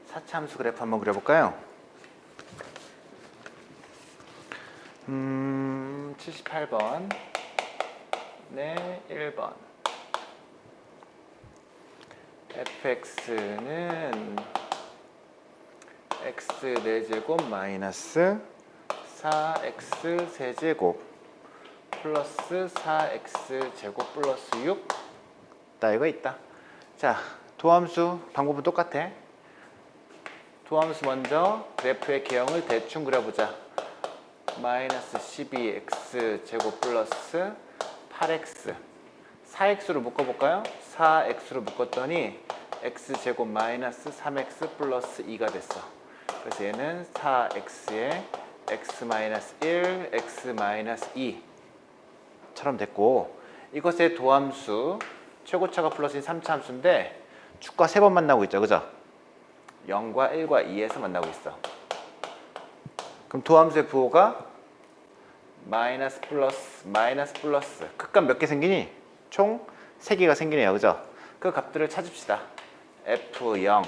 사차함수 그래프 한번 그려볼까요? 78번 네 1번 fx는 x 4제곱 마이너스 4x 세제곱 플러스 4x 제곱 플러스 6 따위가 있다. 자, 도함수 방법은 똑같아. 도함수 먼저 그래프의 개형을 대충 그려보자. 마이너스 12x 제곱 플러스 8x 4x로 묶어볼까요? 4x로 묶었더니 x제곱 마이너스 3x 플러스 2가 됐어. 그래서 얘는 4x에 x 마이너스 1, x 마이너스 2처럼 됐고, 이것의 도함수 최고차가 플러스인 3차 함수인데 축과 3번 만나고 있죠, 그죠? 0과 1과 2에서 만나고 있어. 그럼 도함수의 부호가 마이너스 플러스 극값 몇 개 생기니? 총 3개가 생기네요, 그죠? 그 값들을 찾읍시다. F0,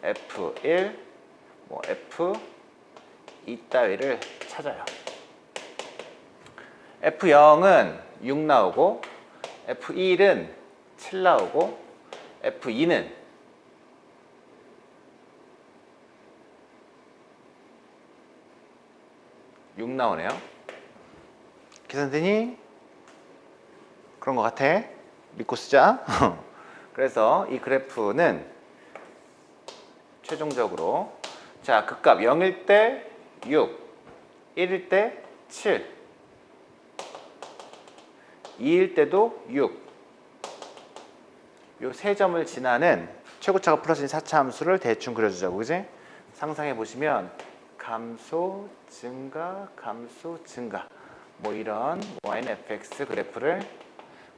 F1, F2 따위를 찾아요. F0은 6 나오고, F1은 7 나오고, F2는 6 나오네요. 계산되니? 그런 것 같아. 믿고 쓰자. 그래서 이 그래프는 최종적으로 자, 극값 0일 때 6, 1일 때 7, 2일 때도 6. 요 세 점을 지나는 최고차가 플러스인 4차 함수를 대충 그려주자고, 그지? 상상해 보시면 감소, 증가, 감소, 증가, 뭐 이런 y는 fx 그래프를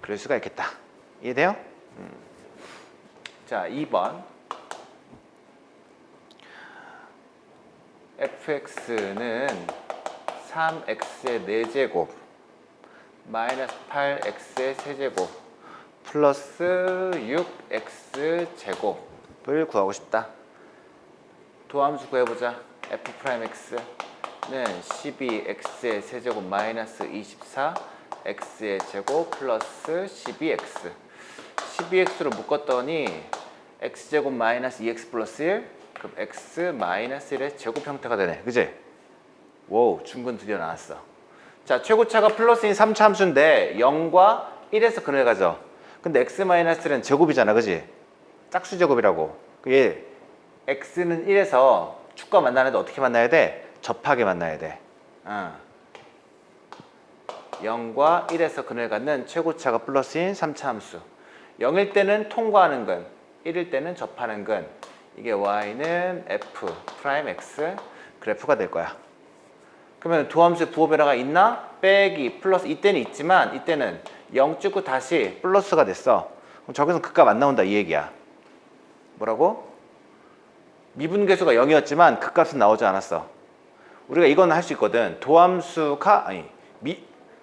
그릴 수가 있겠다. 이해돼요? 자, 2번 fx는 3x의 4제곱 마이너스 8x의 세제곱 플러스 6x 제곱을 구하고 싶다. 도함수 구해보자. f'x는 12x의 세제곱 마이너스 24x의 제곱 플러스 12x 12x로 묶었더니 x제곱 마이너스 2x 플러스 1 그럼 x 마이너스 1의 제곱 형태가 되네, 그지? 오, 중근 드디어 나왔어. 자, 최고차가 플러스인 3차 함수인데 0과 1에서 근을 가져. 근데 x 마이너스 1은 제곱이잖아, 그지? 짝수 제곱이라고. 얘 x는 1에서 축과 만나는데 어떻게 만나야 돼? 접하게 만나야 돼. 0과 1에서 근을 갖는 최고차가 플러스인 3차 함수. 0일 때는 통과하는 근, 1일 때는 접하는 근. 이게 y는 f 프라임 x 그래프가 될 거야. 그러면 도함수에 부호 변화가 있나? 빼기, 플러스. 이때는 있지만 이때는 0 찍고 다시 플러스가 됐어. 그럼 저기서 극값 안 나온다, 이 얘기야. 뭐라고? 미분계수가 0이었지만 극값은 나오지 않았어. 우리가 이건 할 수 있거든. 도함수가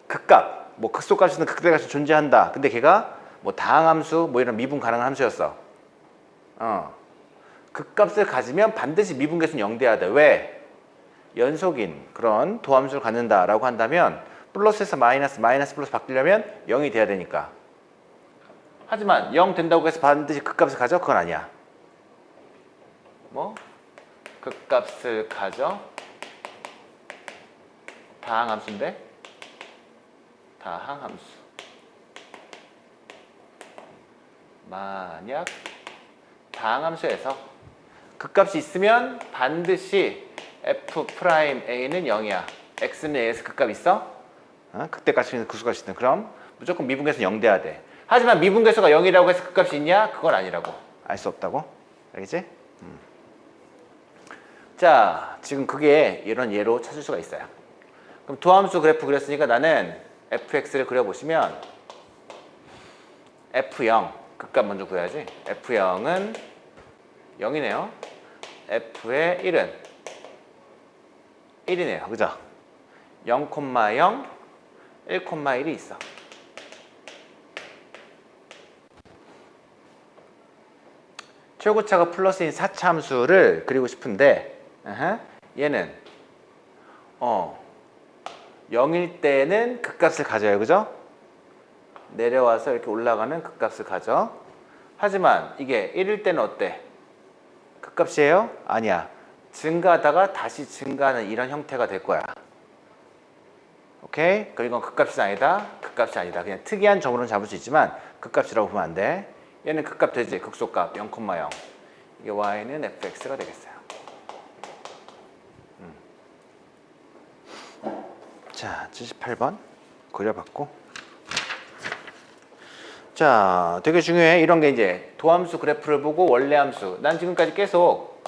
극값, 뭐 극소값이든 극대값이 존재한다. 근데 걔가 뭐 다항함수, 뭐 이런 미분 가능한 함수였어. 극값을 가지면 반드시 미분계수는 0 돼야 돼. 왜? 연속인 그런 도함수를 갖는다라고 한다면 플러스에서 마이너스, 마이너스 플러스 바뀌려면 0이 돼야 되니까. 하지만 0 된다고 해서 반드시 극값을 가져? 그건 아니야. 뭐? 극값을 가져? 다항함수인데? 다항함수. 만약 다항함수에서 극값이 있으면 반드시 f'A는 0이야. x는 a에서 극값 있어? 극대값이든 극소값이든. 그럼 무조건 미분계수는 0 돼야 돼. 하지만 미분계수가 0이라고 해서 극값이 있냐? 그건 아니라고. 알 수 없다고. 알겠지? 자, 지금 그게 이런 예로 찾을 수가 있어요. 그럼 도함수 그래프 그렸으니까 나는 fx를 그려보시면 f0 극값 먼저 구해야지. f0은 0이네요. f의 1은 1이네요. 그죠? 0,0, 1,1이 있어. 최고차가 플러스인 4차 함수를 그리고 싶은데 얘는 0일 때는 극값을 가져요. 그죠? 내려와서 이렇게 올라가는 극값을 가져. 하지만 이게 1일 때는 어때? 극값이에요? 아니야. 증가하다가 다시 증가하는 이런 형태가 될 거야. 오케이? 그럼 이건 극값이 아니다. 극값이 아니다. 그냥 특이한 점으로는 잡을 수 있지만 극값이라고 보면 안 돼. 얘는 극값 되지. 극소값 0,0. 이게 y는 fx가 되겠어요. 자, 78번 고려받고. 자, 되게 중요해. 이런 게 이제 도함수 그래프를 보고 원래 함수. 난 지금까지 계속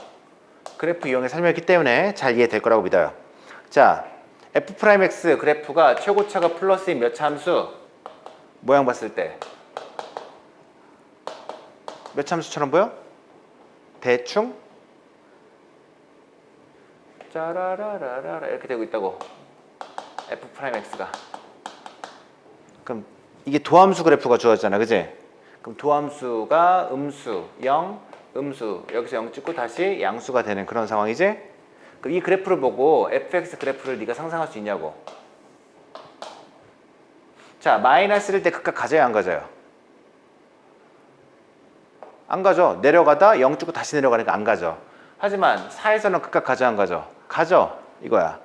그래프 이용해 설명했기 때문에 잘 이해될 거라고 믿어요. 자, f'x 그래프가 최고차가 플러스인 몇 차 함수? 모양 봤을 때 몇 차 함수처럼 보여? 대충 짜라라라라 이렇게 되고 있다고. f'x가. 그럼 이게 도함수 그래프가 주어졌잖아. 그지? 그럼 도함수가 음수 0, 음수 여기서 0 찍고 다시 양수가 되는 그런 상황이지? 그럼 이 그래프를 보고 fx 그래프를 네가 상상할 수 있냐고. 자, 마이너스일 때 극값 가져야 안 가져요? 안 가져. 내려가다 0 찍고 다시 내려가니까 안 가져. 하지만 4에서는 극값 가져 안 가져? 가져. 이거야.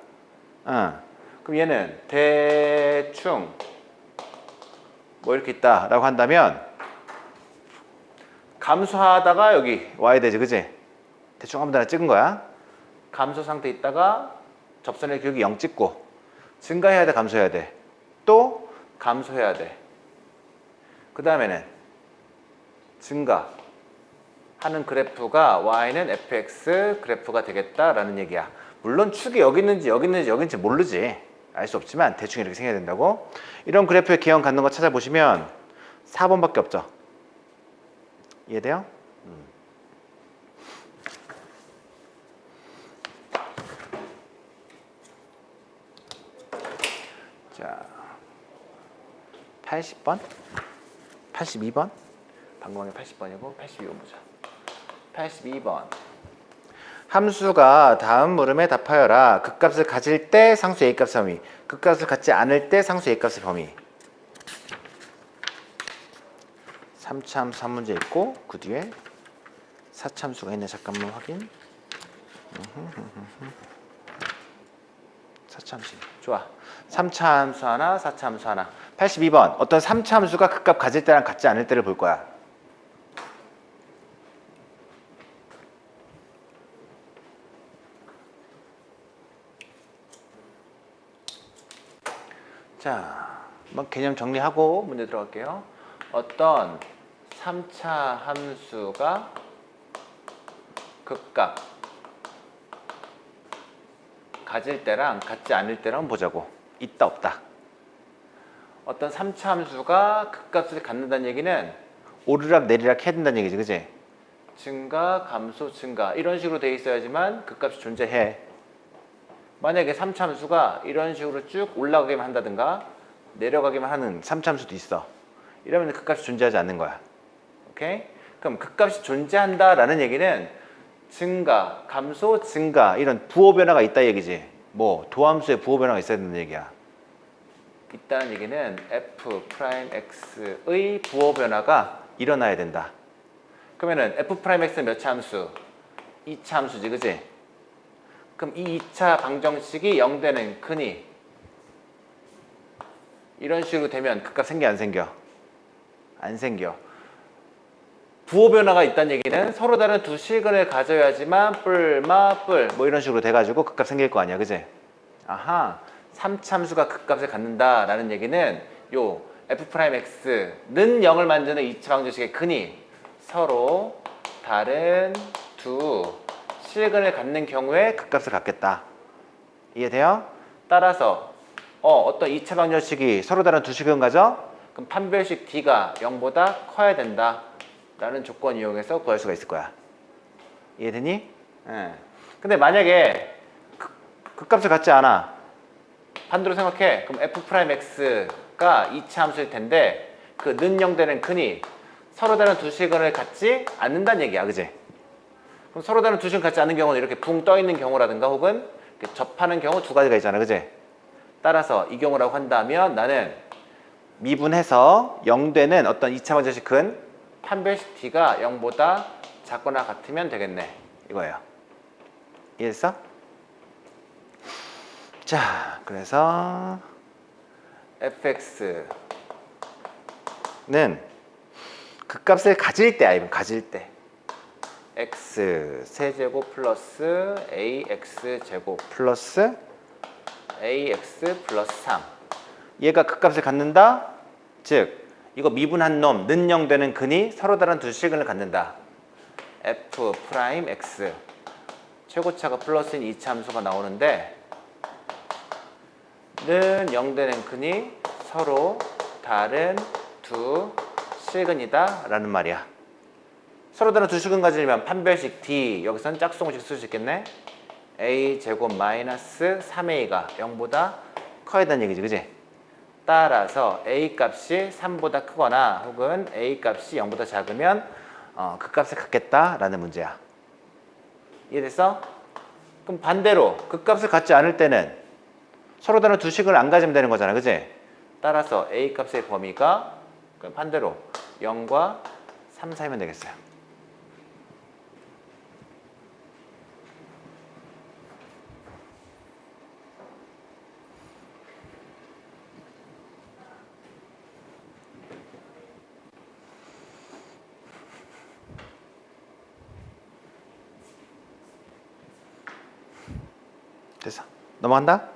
그럼 얘는 대충 뭐 이렇게 있다라고 한다면 감소하다가 여기 와야 되지. 그지? 대충 아무 데나 찍은 거야. 감소 상태 있다가 접선의 기울기 0 찍고 증가해야 돼, 감소해야 돼? 또 감소해야 돼. 그 다음에는 증가 하는 그래프가 y는 fx 그래프가 되겠다라는 얘기야. 물론 축이 여기 있는지 여기 있는지 여기 있는지 모르지. 알 수 없지만 대충 이렇게 생겨야 된다고. 이런 그래프의 개형 갖는 거 찾아보시면 4번밖에 없죠. 이해돼요? 자, 80번? 82번? 방금 80번이고 82번 보자. 82번. 함수가 다음 물음에 답하여라. 극값을 가질 때 상수 A값의 범위, 극값을 갖지 않을 때 상수 A값의 범위. 3차 함수 한 문제 있고 그 뒤에 4차 함수가 있네. 잠깐만 확인. 4차 함수. 좋아. 3차 함수 하나, 4차 함수 하나. 82번. 어떤 3차 함수가 극값 가질 때랑 갖지 않을 때를 볼 거야. 자, 한번 개념 정리하고 문제 들어갈게요. 어떤 3차 함수가 극값 가질 때랑 갖지 않을 때랑 한번 보자고. 있다 없다. 어떤 3차 함수가 극값을 갖는다는 얘기는 오르락 내리락 해야 된다는 얘기지. 그지? 증가, 감소, 증가 이런 식으로 돼 있어야지만 극값이 존재해. 만약에 3차 함수가 이런 식으로 쭉 올라가기만 한다든가 내려가기만 하는 3차 함수도 있어. 이러면 극값이 존재하지 않는 거야. 오케이? 그럼 극값이 존재한다라는 얘기는 증가, 감소, 증가 이런 부호 변화가 있다 얘기지. 뭐 도함수에 부호 변화가 있어야 된다는 얘기야. 있다는 얘기는 f'x의 부호 변화가 일어나야 된다. 그러면은 f'x는 몇 차 함수? 2차 함수지. 그지? 그럼 이 2차 방정식이 0 되는 크니 이런 식으로 되면 극값 생겨 안 생겨? 안 생겨. 부호 변화가 있다는 얘기는 서로 다른 두 실근을 가져야지만 뿔마 뿔 뭐 이런 식으로 돼가지고 극값 생길 거 아니야. 그지? 아하, 3차 함수가 극값을 갖는다라는 얘기는 요 f'x는 0을 만드는 2차 방정식의 근이 서로 다른 두 실근을 갖는 경우에 극값을 갖겠다. 이해돼요? 따라서 어떤 2차 방정식이 서로 다른 두 실근 가져? 그럼 판별식 D가 0보다 커야 된다 라는 조건 이용해서 구할 수가 있을 거야. 이해되니? 근데 만약에 극값을 갖지 않아. 반대로 생각해. 그럼 f'x가 2차 함수일 텐데 그 는 0 되는 근이 서로 다른 두 시근을 갖지 않는다는 얘기야, 그지? 그럼 서로 다른 두 시근 갖지 않는 경우는 이렇게 붕 떠 있는 경우라든가 혹은 이렇게 접하는 경우 두 가지가 있잖아, 그지? 따라서 이 경우라고 한다면 나는 미분해서 0되는 어떤 2차 방정식 근 판별식 t가 0보다 작거나 같으면 되겠네, 이거예요. 이해했어? 자, 그래서 fx는 극값을 가질 때야, 이건 가질 때. x 세제곱 플러스 ax 제곱 플러스 ax 플러스 3. 얘가 극값을 갖는다. 즉 이거 미분한 놈 는0 되는 근이 서로 다른 두 시근을 갖는다. f 프라임 x 최고차가 플러스인 이차 함수가 나오는데 는 0 되는 근이 서로 다른 두 시근이다 라는 말이야. 서로 다른 두 시근 가지려면 판별식 d, 여기서는 짝수공식 쓸 수 있겠네. a 제곱 마이너스 3a가 0보다 커야 된다는 얘기지, 그지? 따라서 a 값이 3보다 크거나 혹은 a 값이 0보다 작으면 그 값을 갖겠다라는 문제야. 이해됐어? 그럼 반대로 그 값을 갖지 않을 때는 서로 다른 두 식을 안 가지면 되는 거잖아, 그지? 따라서 a 값의 범위가 반대로 0과 3 사이면 되겠어요. 됐어. 넘어간다?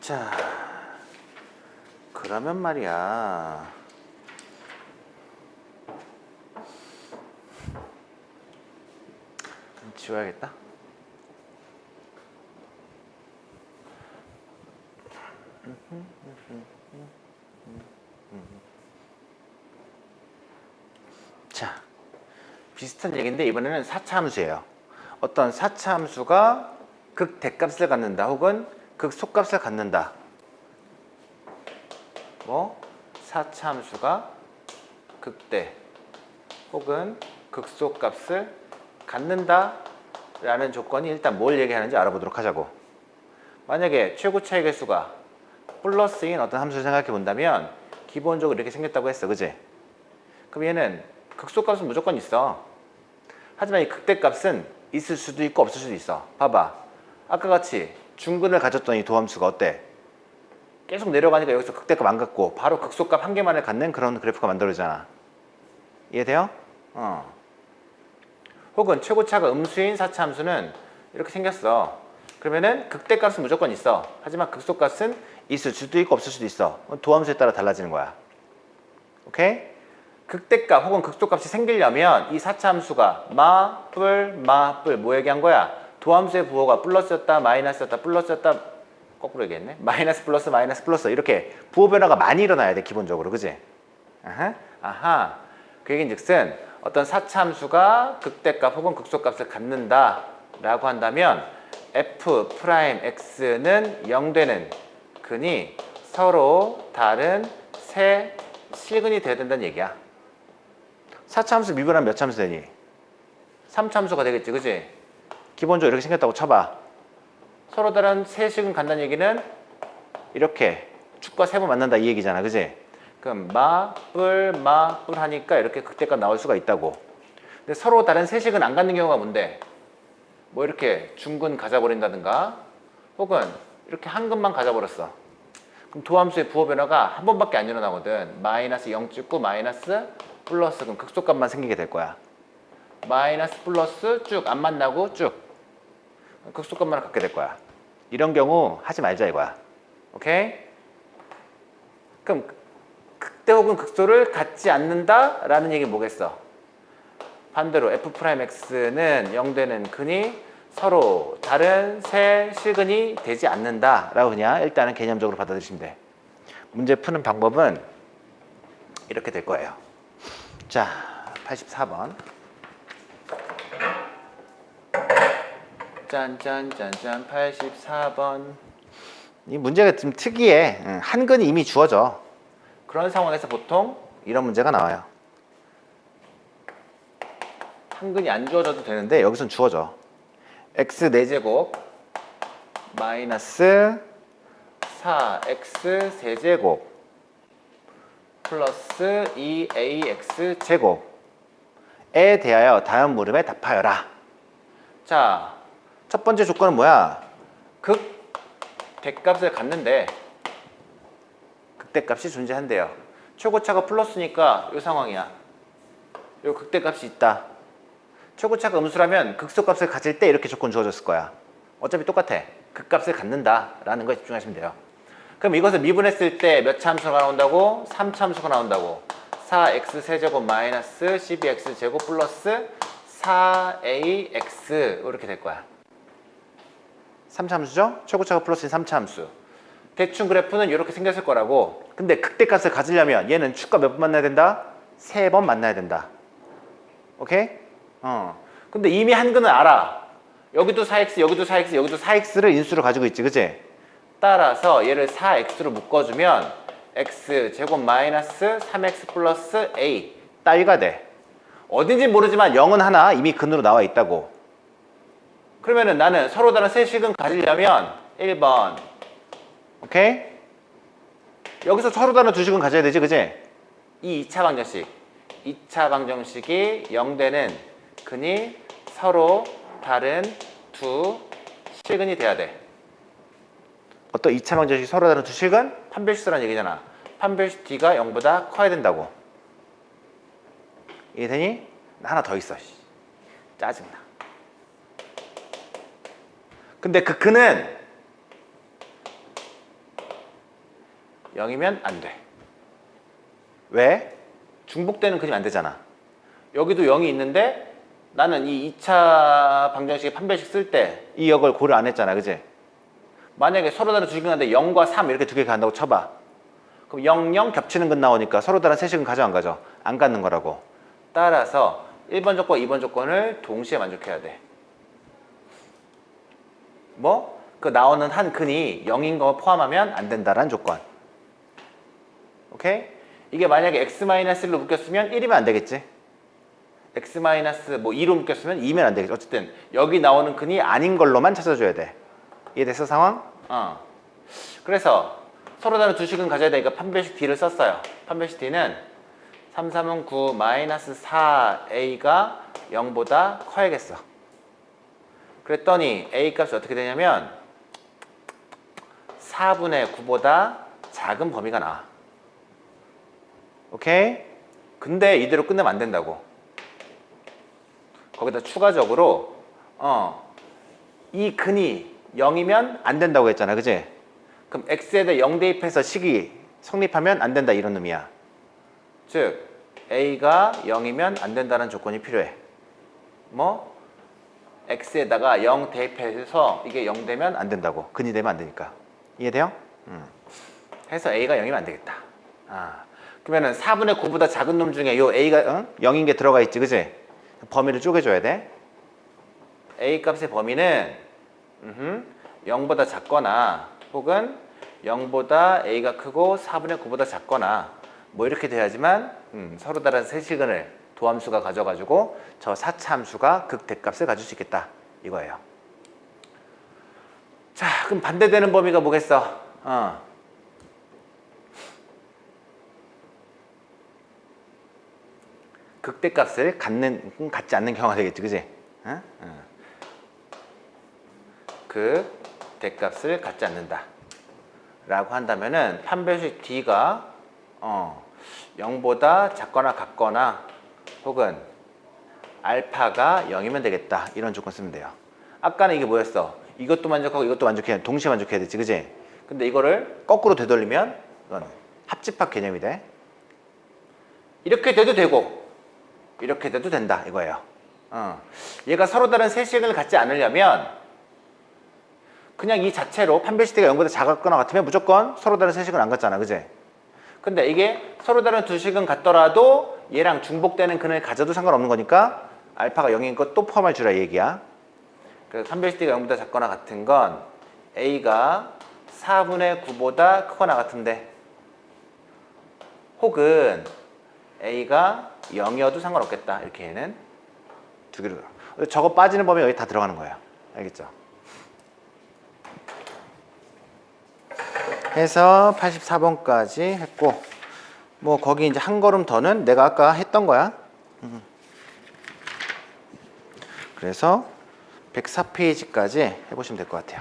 자, 그러면 말이야. 지워야겠다. 자, 비슷한 얘기인데 이번에는 4차 함수예요. 어떤 4차 함수가 극대값을 갖는다 혹은 극소값을 갖는다. 뭐 4차 함수가 극대 혹은 극소값을 갖는다 라는 조건이 일단 뭘 얘기하는지 알아보도록 하자고. 만약에 최고 차이 개수가 플러스인 어떤 함수를 생각해 본다면 기본적으로 이렇게 생겼다고 했어, 그지? 그럼 얘는 극소값은 무조건 있어. 하지만 이 극대값은 있을 수도 있고 없을 수도 있어. 봐봐, 아까 같이 중근을 가졌던 이 도함수가 어때? 계속 내려가니까 여기서 극대값 안 갖고 바로 극소값 한 개만을 갖는 그런 그래프가 만들어지잖아. 이해돼요? 혹은 최고차가 음수인 4차 함수는 이렇게 생겼어. 그러면은 극대값은 무조건 있어. 하지만 극소값은 있을 수도 있고 없을 수도 있어. 도함수에 따라 달라지는 거야. 오케이? 극대값 혹은 극소값이 생기려면 이 4차 함수가 마뿔 뭐 얘기한 거야? 도함수의 부호가 플러스였다 마이너스였다 플러스였다, 거꾸로 얘기했네. 마이너스 플러스 이렇게 부호 변화가 많이 일어나야 돼, 기본적으로, 그지? 아하. 그 얘기인즉슨 어떤 4차 함수가 극대값 혹은 극소값을 갖는다 라고 한다면 f 프라임 x는 0 되는 근이 서로 다른 세 시근이 돼야 된다는 얘기야. 4차 함수 미분하면 몇 차 함수 되니? 3차 함수가 되겠지, 그지? 기본적으로 이렇게 생겼다고 쳐봐. 서로 다른 세 식은 간다는 얘기는 이렇게 축과 세모 만난다 이 얘기잖아, 그지? 그럼 마뿔 하니까 이렇게 극대값 나올 수가 있다고. 근데 서로 다른 세 식은 안 갖는 경우가 뭔데? 뭐 이렇게 중근 가져버린다든가 혹은 이렇게 한 근만 가져버렸어. 그럼 도함수의 부호 변화가 한 번밖에 안 일어나거든. 마이너스 0.9 마이너스 플러스, 그럼 극소값만 생기게 될 거야. 마이너스 플러스 쭉 안 만나고 쭉 극소값만 갖게 될 거야. 이런 경우 하지 말자 이거야. 오케이? 그럼 극대 혹은 극소를 갖지 않는다 라는 얘기는 뭐겠어? 반대로 f'x는 0 되는 근이 서로 다른 세 실근이 되지 않는다 라고 그냥 일단은 개념적으로 받아들이시면 돼. 문제 푸는 방법은 이렇게 될 거예요. 자, 84번. 짠짠짠짠 84번. 이 문제가 좀 특이해. 한 근이 이미 주어져. 그런 상황에서 보통 이런 문제가 나와요. 한근이 안 주어져도 되는데 여기선 주어져. x 4제곱 마이너스 4x 세제곱 플러스 2ax 제곱에 대하여 다음 물음에 답하여라. 자, 첫 번째 조건은 뭐야? 대값을 갖는데 극대값이 존재한대요. 최고차가 플러스니까 이 상황이야. 요 극대값이 있다. 최고차가 음수라면 극소값을 가질 때 이렇게 조건 주어졌을 거야. 어차피 똑같아. 극값을 갖는다 라는 거에 집중하시면 돼요. 그럼 이것을 미분했을 때 몇 차 함수가 나온다고? 3차 함수가 나온다고. 4x 세제곱 마이너스 12x 제곱 플러스 4ax 이렇게 될 거야. 3차 함수죠? 최고차가 플러스인 3차 함수. 대충 그래프는 이렇게 생겼을 거라고. 근데 극대값을 가지려면 얘는 축과 몇 번 만나야 된다? 3번 만나야 된다. 오케이? 근데 이미 한근은 알아. 여기도 4x, 여기도 4x, 여기도 4x를 인수로 가지고 있지, 그치? 따라서 얘를 4x로 묶어주면 x 제곱 마이너스 3x 플러스 a 따위가 돼. 어딘지 모르지만 0은 하나 이미 근으로 나와 있다고. 그러면은 나는 서로 다른 세식은 가지려면 1번. 오케이? 여기서 서로 다른 두 식은 가져야 되지, 그치? 이 2차 방정식. 2차 방정식이 0되는 근이 서로 다른 두 실근이 돼야 돼. 어떤 2차 방정식이 서로 다른 두 실근? 판별식수라는 얘기잖아. 판별식 D가 0보다 커야 된다고. 이해되니? 하나 더 있어. 짜증나. 근데 그 근은 0이면 안 돼. 왜? 중복되는 근이면 안 되잖아. 여기도 0이 있는데 나는 이 2차 방정식의 판별식 쓸 때 이 역을 고려 안 했잖아, 그지? 만약에 서로 다른 두 식은 한데 0과 3 이렇게 두 개 간다고 쳐봐. 그럼 0, 0 겹치는 근 나오니까 서로 다른 세 식은 가져 안 가져? 안 갖는 거라고. 따라서 1번 조건, 2번 조건을 동시에 만족해야 돼. 뭐? 그 나오는 한 근이 0인 거 포함하면 안 된다라는 조건. 오케이? 이게 만약에 x-1로 묶였으면 1이면 안 되겠지? x-2로 묶였으면 2면 안 되겠지? 어쨌든 여기 나오는 근이 아닌 걸로만 찾아줘야 돼. 이해됐어, 상황? 그래서 서로 다른 두 식은 가져야 되니까 판별식 D를 썼어요. 판별식 D는 3, 3은 9 마이너스 4a가 0보다 커야겠어. 그랬더니 a 값이 어떻게 되냐면 4분의 9보다 작은 범위가 나와. 오케이? 근데 이대로 끝내면 안 된다고. 거기다 추가적으로 이 근이 0이면 안 된다고 했잖아, 그치? 그럼 x에다 0 대입해서 식이 성립하면 안 된다 이런 의미야. 즉 a가 0이면 안 된다는 조건이 필요해. 뭐? x에다가 0 대입해서 이게 0 되면 안 된다고. 근이 되면 안 되니까. 이해돼요? 해서 a가 0이면 안 되겠다. 그러면은 4분의 9보다 작은 놈 중에 요 a가 0인 게 들어가 있지, 그치? 범위를 쪼개줘야 돼. a 값의 범위는 0보다 작거나 혹은 0보다 a가 크고 4분의 9보다 작거나 뭐 이렇게 돼야지만 서로 다른 세시근을 도함수가 가져가지고 저 4차 함수가 극대값을 가질 수 있겠다 이거예요. 자, 그럼 반대되는 범위가 뭐겠어? 극대값을 갖지 않는 경우가 되겠지, 그지? 극대값을 갖지 않는다 라고 한다면은 판별식 D가 0보다 작거나 같거나 혹은 알파가 0이면 되겠다 이런 조건 쓰면 돼요. 아까는 이게 뭐였어? 이것도 만족하고 이것도 만족해야 동시에 만족해야 되지, 그지? 근데 이거를 거꾸로 되돌리면 이건 합집합 개념이 돼. 이렇게 돼도 되고 이렇게 돼도 된다 이거예요. 얘가 서로 다른 세식을 갖지 않으려면 그냥 이 자체로 판별식대가 0보다 작거나 같으면 무조건 서로 다른 세식은 안 갖잖아, 그지? 근데 이게 서로 다른 두 식은 같더라도 얘랑 중복되는 근을 가져도 상관없는 거니까 알파가 0인 것 또 포함할 주라 이 얘기야. 그래서 판별식대가 0보다 작거나 같은 건 a가 4분의 9보다 크거나 같은데 혹은 a가 0이어도 상관없겠다. 이렇게 얘는 두 개로. 저거 빠지는 범위 여기 다 들어가는 거예요. 알겠죠? 해서 84번까지 했고, 뭐 거기 이제 한 걸음 더는 내가 아까 했던 거야. 그래서 104페이지까지 해보시면 될 것 같아요.